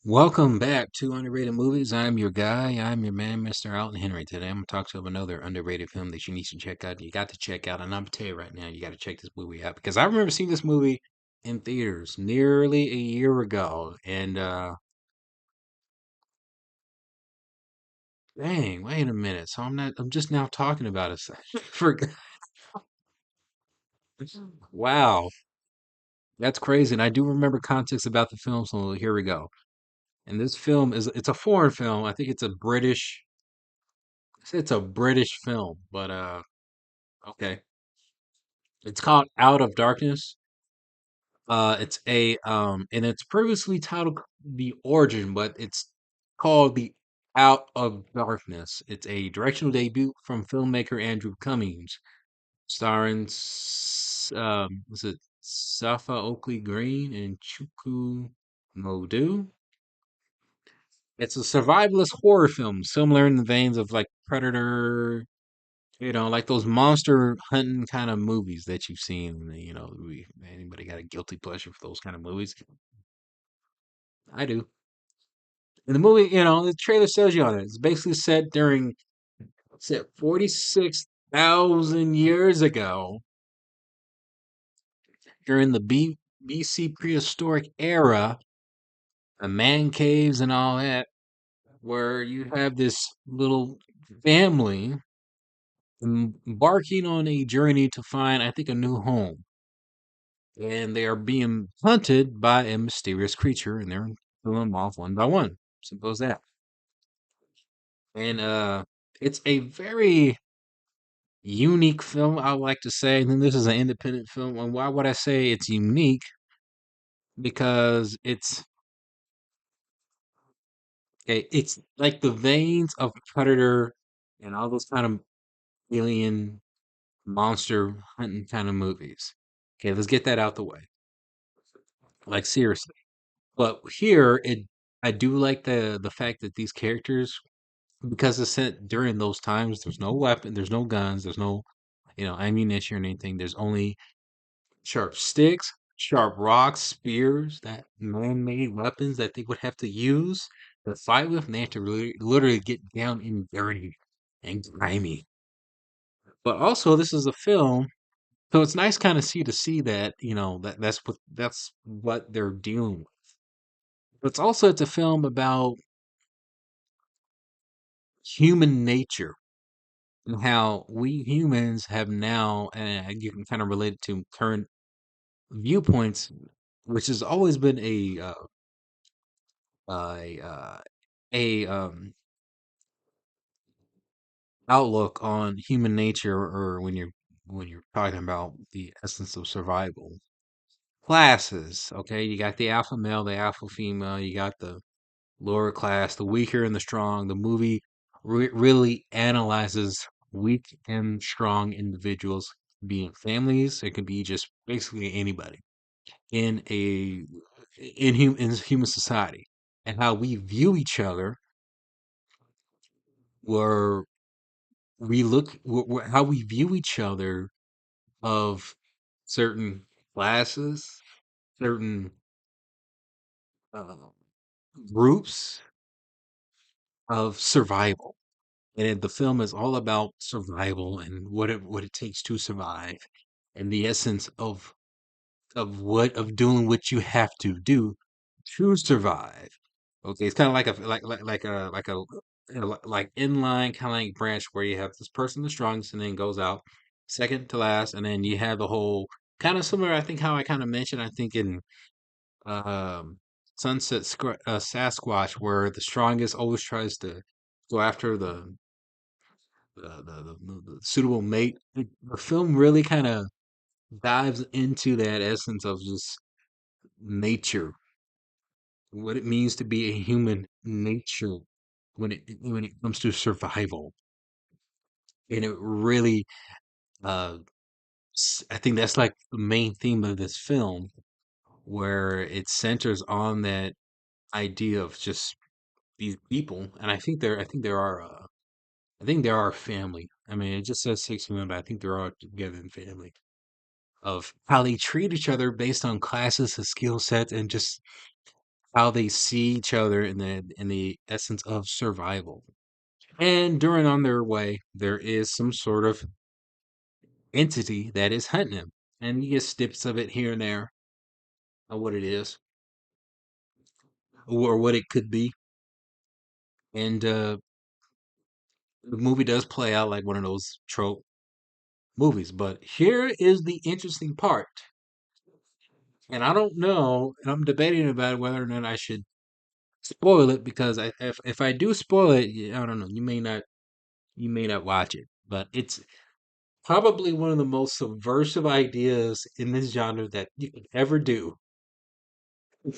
Welcome back to Underrated Movies. I'm your guy. I'm your man, Mr. Alton Henry. Today I'm going to talk to you about another underrated film that you need to check out. You got to check out, and I'm going to tell you right now, you got to check this movie out because I remember seeing this movie in theaters nearly a year ago. And dang, wait a minute. So I'm just now talking about it. For, wow, that's crazy. And I do remember context about the film, so here we go. And this film it's a foreign film. I think it's a British film, but okay. It's called Out of Darkness. And it's previously titled The Origin, but it's called The Out of Darkness. It's a directional debut from filmmaker Andrew Cummings, starring was it Safa Oakley Green and Chuku Modu? It's a survivalist horror film, similar in the veins of like Predator, like those monster hunting kind of movies that you've seen. Anybody got a guilty pleasure for those kind of movies? I do. In the movie, the trailer tells you on it. It's basically set during, set 46,000 years ago, during the BC prehistoric era, the man caves and all that, where you have this little family embarking on a journey to find, I think, a new home. And they are being hunted by a mysterious creature, and they're killing them off one by one. Simple as that. And it's a very unique film, I would like to say. And then this is an independent film. And why would I say it's unique? Because it's like the veins of Predator and all those kind of alien monster hunting kind of movies. Okay, let's get that out the way. Like seriously. But here I do like the fact that these characters, because it's set during those times, there's no weapon, there's no guns, there's no, ammunition or anything. There's only sharp sticks, sharp rocks, spears, that man-made weapons that they would have to use to fight with, and they have to really, literally get down and dirty and grimy. But also, this is a film, so it's nice kind of see that that's what they're dealing with. But it's a film about human nature and how we humans have now, and you can kind of relate it to current viewpoints, which has always been a uh, a outlook on human nature, or when you're talking about the essence of survival. Classes, okay, you got the alpha male, the alpha female, you got the lower class, the weaker and the strong. The movie really analyzes weak and strong individuals being families. It could be just basically anybody in a in human society, and how we view each other, where how we view each other of certain classes, certain uh, groups of survival. And the film is all about survival and what it takes to survive, and the essence of doing what you have to do to survive. Okay, it's kind of like a like inline kind of like branch, where you have this person the strongest and then goes out second to last, and then you have the whole kind of similar. I think how I kind of mentioned. I think in um, Sasquatch, where the strongest always tries to go after the suitable mate. The film really kind of dives into that essence of just nature, what it means to be a human nature when it comes to survival, and it really, uh, I think that's like the main theme of this film, where it centers on that idea of just these people, and I think there are a family. I mean, it just says six women, but I think they're all together in family. Of how they treat each other based on classes and skill sets, and just how they see each other in the essence of survival. And during on their way, there is some sort of entity that is hunting them, and you get snips of it here and there of what it is or what it could be. And the movie does play out like one of those trope movies. But here is the interesting part, and I don't know, and I'm debating about whether or not I should spoil it because if I do spoil it, I don't know, you may not watch it, but it's probably one of the most subversive ideas in this genre that you could ever do.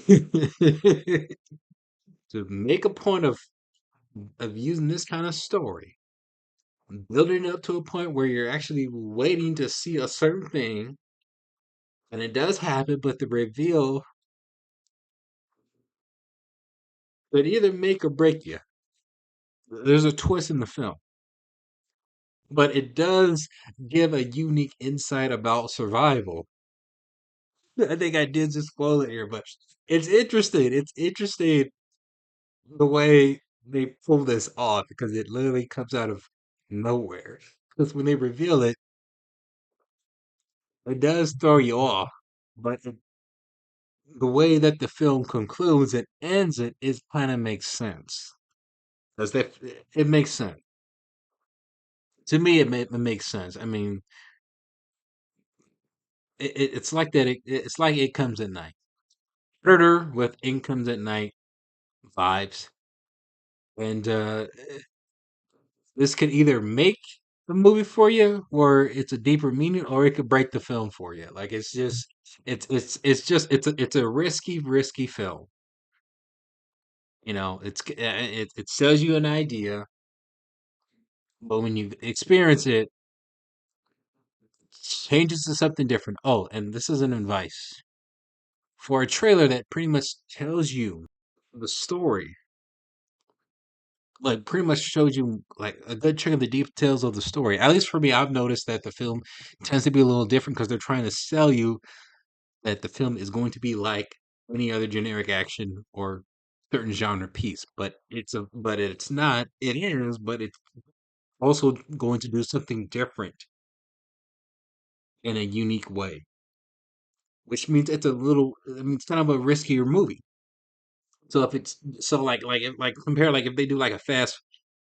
To make a point of using this kind of story, building it up to a point where you're actually waiting to see a certain thing, and it does happen, but the reveal could either make or break you. There's a twist in the film, but it does give a unique insight about survival. I think I did just spoil it here, but it's interesting. It's interesting the way they pull this off because it literally comes out of nowhere. Because when they reveal it, it does throw you off, but the way that the film concludes and ends it, it kind of makes sense. Does that it makes sense to me? It makes sense. I mean, it's like that. It's like It Comes at Night. Predator with It Comes at Night vibes, and this could either make the movie for you, or it's a deeper meaning, or it could break the film for you. Like it's a risky film. You know, it sells you an idea, but when you experience it, changes to something different. Oh, and this is an advice for a trailer that pretty much tells you the story, like pretty much shows you like a good chunk of the details of the story. At least for me, I've noticed that the film tends to be a little different because they're trying to sell you that the film is going to be like any other generic action or certain genre piece. But it's not. It is, but it's also going to do something different in a unique way, which means it's a little. I mean, it's kind of a riskier movie. So if it's so like compare like if they do like a Fast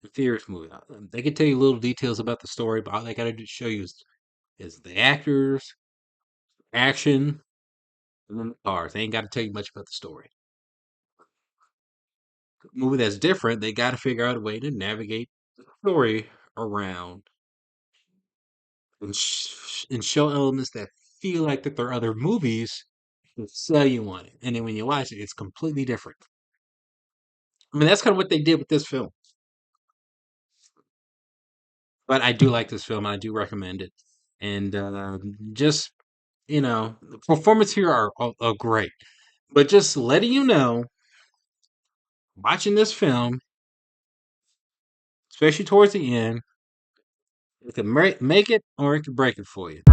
and Furious movie, they can tell you little details about the story, but all they gotta do show you is the actors, action, and then the cars. They ain't got to tell you much about the story. Movie that's different, they got to figure out a way to navigate the story around and show elements that feel like that there are other movies that sell you on it, and then when you watch it, it's completely different. I mean, that's kind of what they did with this film. But I do like this film. I do recommend it. And just, the performance here are great. But just letting you know, watching this film, especially towards the end, it can make it or it can break it for you.